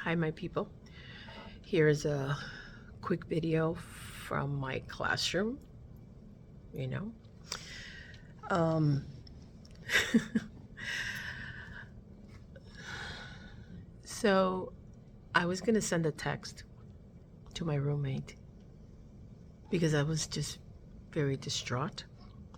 Hi, my people. Here's a quick video from my classroom. You know, um, so I was gonna send a text to my roommate because I was just very distraught,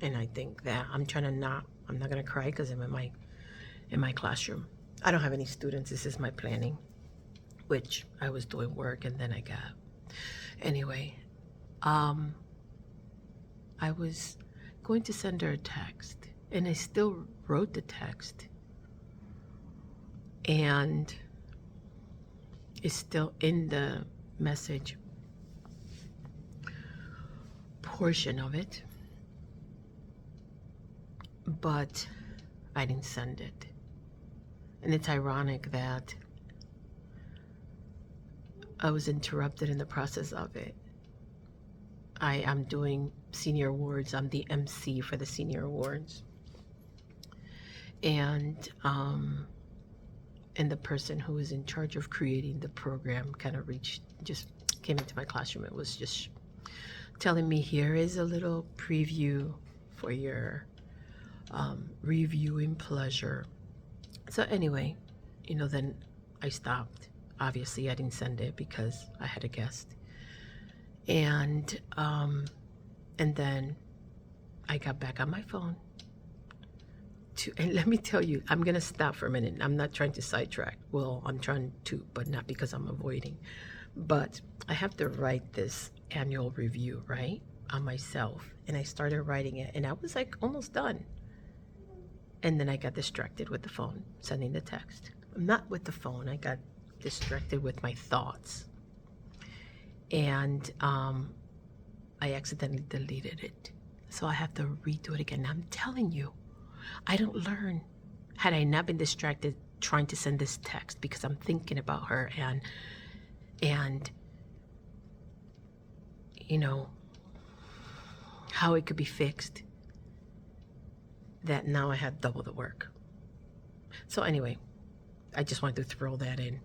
and I think that I'm not gonna cry because I'm in my classroom. I don't have any students. This is my planning, which I was doing work and then I got. Anyway, um, I was going to send her a text, and I still wrote the text, and it's still in the message portion of it, but I didn't send it. And it's ironic that I was interrupted in the process of it. I am doing senior awards. I'm the MC for the senior awards. And the person who was in charge of creating the program kind of just came into my classroom. It was just telling me, here is a little preview for your reviewing pleasure. So anyway, then I stopped. Obviously, I didn't send it because I had a guest. And then I got back on my phone. And let me tell you, I'm going to stop for a minute. I'm not trying to sidetrack. Well, I'm trying to, but not because I'm avoiding. But I have to write this annual review, right, on myself. And I started writing it, and I was like almost done. And then I got distracted with the phone, sending the text. Not with the phone. I got distracted with my thoughts. And I accidentally deleted it. So I have to redo it again. I'm telling you, I don't learn had I not been distracted trying to send this text, because I'm thinking about her and how it could be fixed, that now I have double the work. So anyway, I just wanted to throw that in.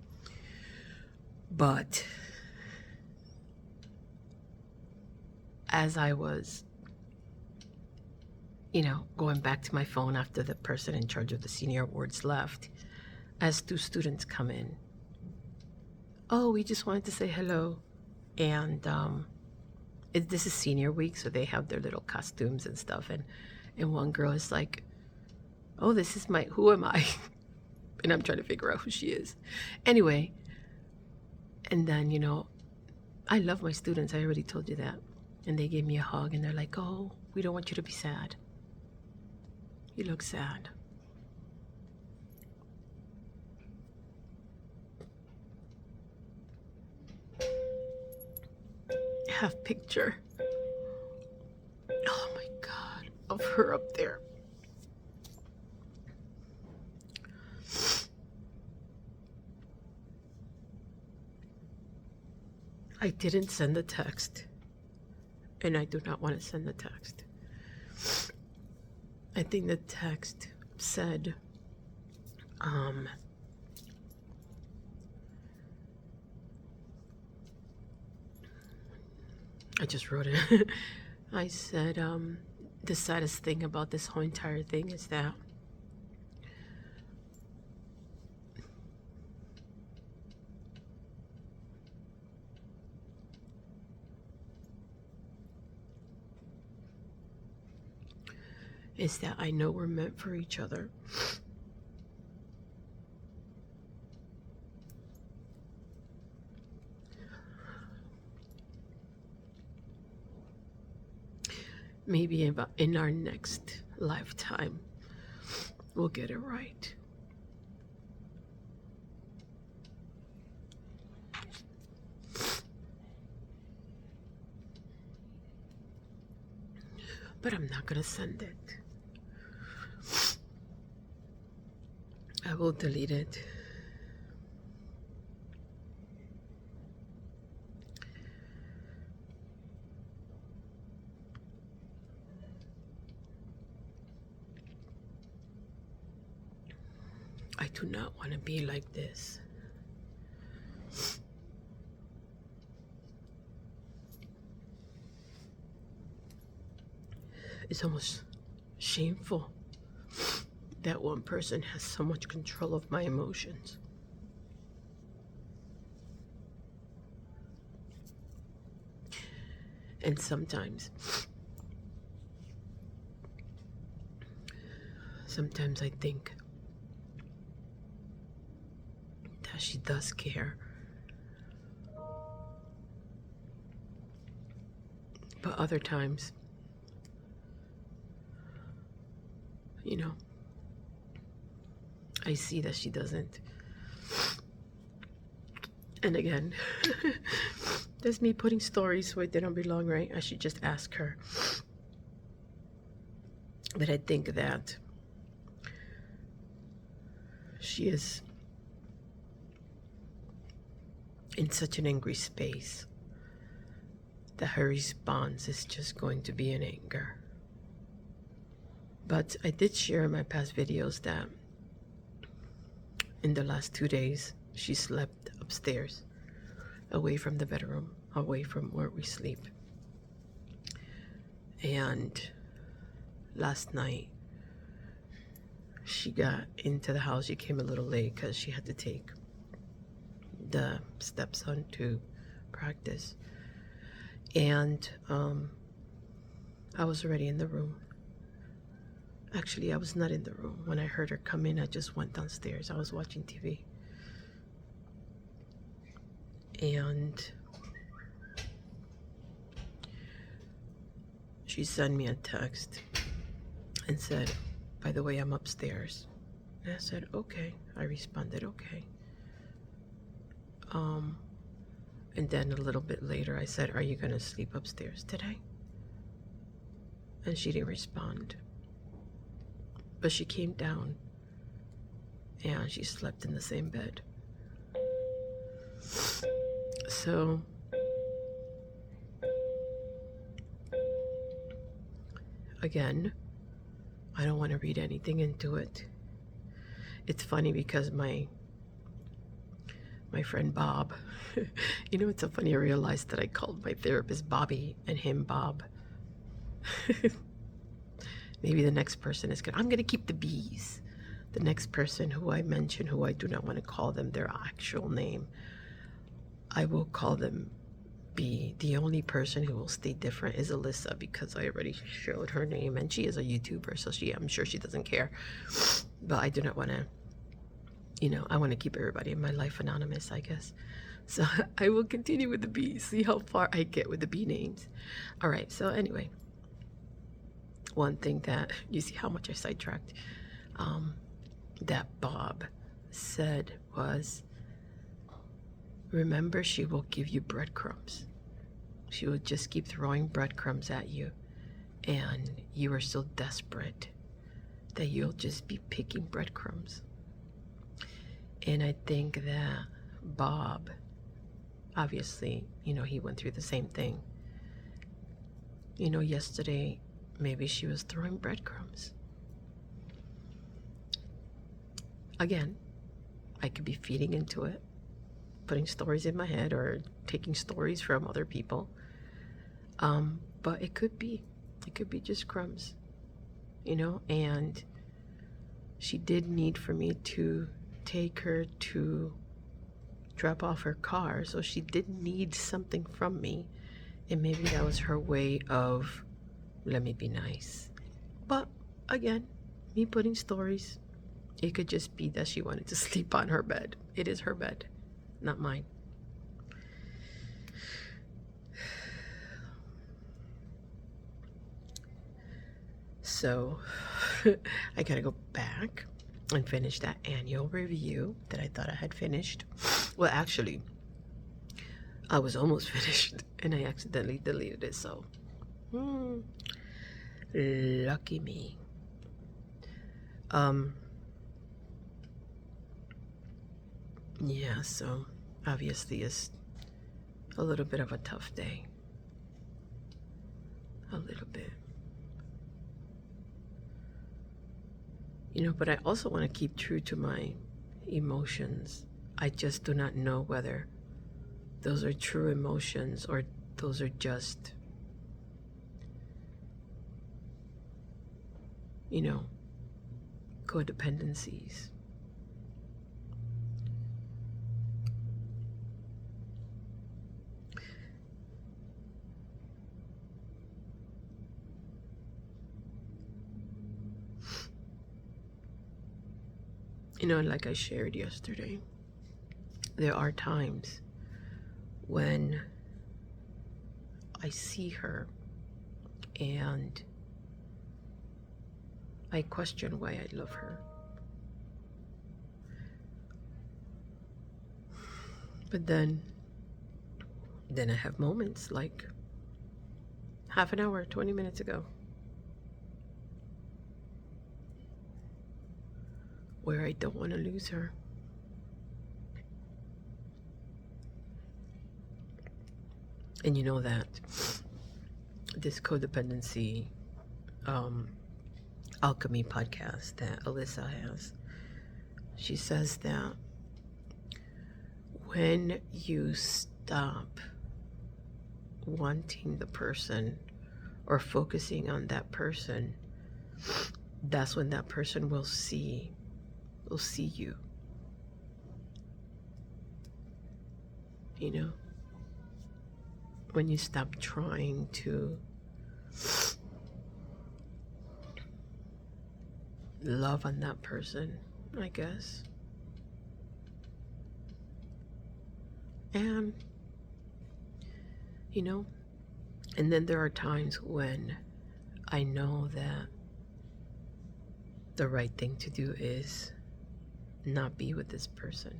But as I was going back to my phone after the person in charge of the senior awards left, as two students come in. Oh, we just wanted to say hello. And this is senior week, so they have their little costumes and stuff. And one girl is like, oh, who am I? And I'm trying to figure out who she is. Anyway, and then, I love my students. I already told you that. And they gave me a hug, and they're like, oh, we don't want you to be sad. You look sad. I have a picture. Oh my God, of her up there. I didn't send the text, and I do not want to send the text. I think the text said, I just wrote it. I said, the saddest thing about this whole entire thing is that I know we're meant for each other. Maybe in our next lifetime, we'll get it right. But I'm not gonna send it. I will delete it. I do not want to be like this. it's almost shameful that one person has so much control of my emotions. And sometimes I think that she does care. But other times, you know, I see that she doesn't. And again, that's me putting stories where they don't belong, right? I should just ask her. But I think that she is in such an angry space that her response is just going to be in anger. But I did share in my past videos that in the last 2 days, she slept upstairs, away from the bedroom, away from where we sleep. And last night, she got into the house. She came a little late because she had to take the stepson to practice. And I was already in the room. Actually, I was not in the room. When I heard her come in, I just went downstairs. I was watching TV. And she sent me a text and said, by the way, I'm upstairs. And I said, okay. I responded, okay. And then a little bit later, I said, are you going to sleep upstairs today? And she didn't respond. But she came down and she slept in the same bed. So again, I don't want to read anything into it. It's funny because my friend Bob, you know, it's so funny, I realized that I called my therapist Bobby and him Bob. Maybe the next person is I'm gonna keep the B's. The next person who I mention, who I do not want to call them their actual name, I will call them B. The only person who will stay different is Alyssa, because I already showed her name, and she is a YouTuber, so I'm sure she doesn't care. But I do not want to, you know, I want to keep everybody in my life anonymous, I guess. So I will continue with the B, see how far I get with the B names. All right, so anyway, one thing that, you see how much I sidetracked, that Bob said was, remember, she will give you breadcrumbs. She will just keep throwing breadcrumbs at you, and you are so desperate that you'll just be picking breadcrumbs. And I think that Bob, obviously, you know, he went through the same thing. You know, yesterday, maybe she was throwing breadcrumbs. Again, I could be feeding into it, putting stories in my head or taking stories from other people. But it could be just crumbs, you know, and she did need for me to take her to drop off her car, so she did need something from me, and maybe that was her way of, let me be nice. But again, me putting stories, it could just be that she wanted to sleep on her bed. It is her bed, not mine. So I gotta go back and finish that annual review that I thought I had finished. Well, actually, I was almost finished and I accidentally deleted it, so lucky me. Yeah, so obviously it's a little bit of a tough day. A little bit. You know, but I also want to keep true to my emotions. I just do not know whether those are true emotions or those are just you know, codependencies. You know, like I shared yesterday, there are times when I see her and I question why I love her. But then I have moments like half an hour, 20 minutes ago, where I don't want to lose her. And you know that this codependency alchemy podcast that Alyssa has, she says that when you stop wanting the person or focusing on that person, that's when that person will see you. You know, when you stop trying to love on that person, I guess. And, you know, and then there are times when I know that the right thing to do is not be with this person.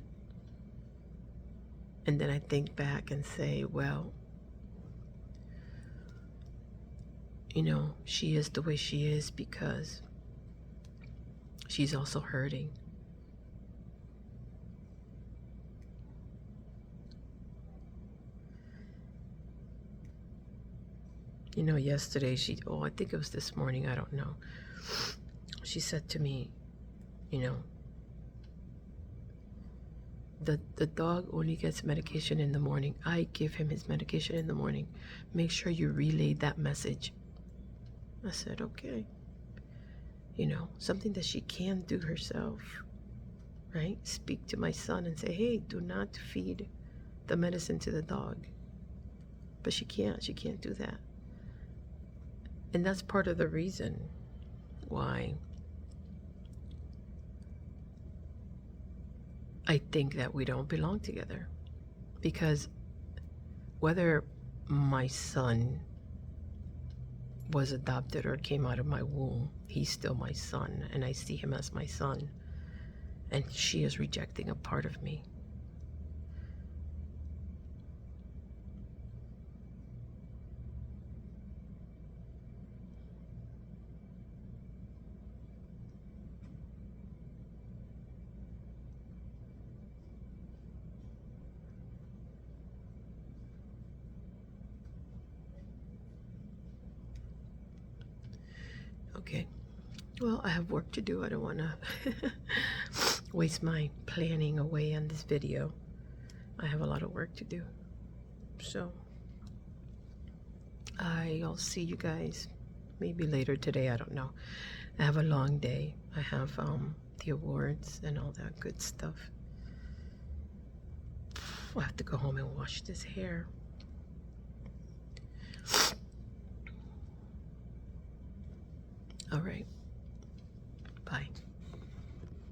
And then I think back and say, well, you know, she is the way she is because she's also hurting. You know, yesterday I think it was this morning, I don't know. She said to me, you know, the dog only gets medication in the morning. I give him his medication in the morning. Make sure you relay that message. I said, okay. You know, something that she can do herself, right? Speak to my son and say, hey, do not feed the medicine to the dog. But she can't do that. And that's part of the reason why I think that we don't belong together. Because whether my son was adopted or came out of my womb, he's still my son, and I see him as my son. And she is rejecting a part of me. Okay, well, I have work to do. I don't want to waste my planning away on this video. I have a lot of work to do. So I'll see you guys maybe later today. I don't know. I have a long day. I have the awards and all that good stuff. I have to go home and wash this hair. All right. Bye.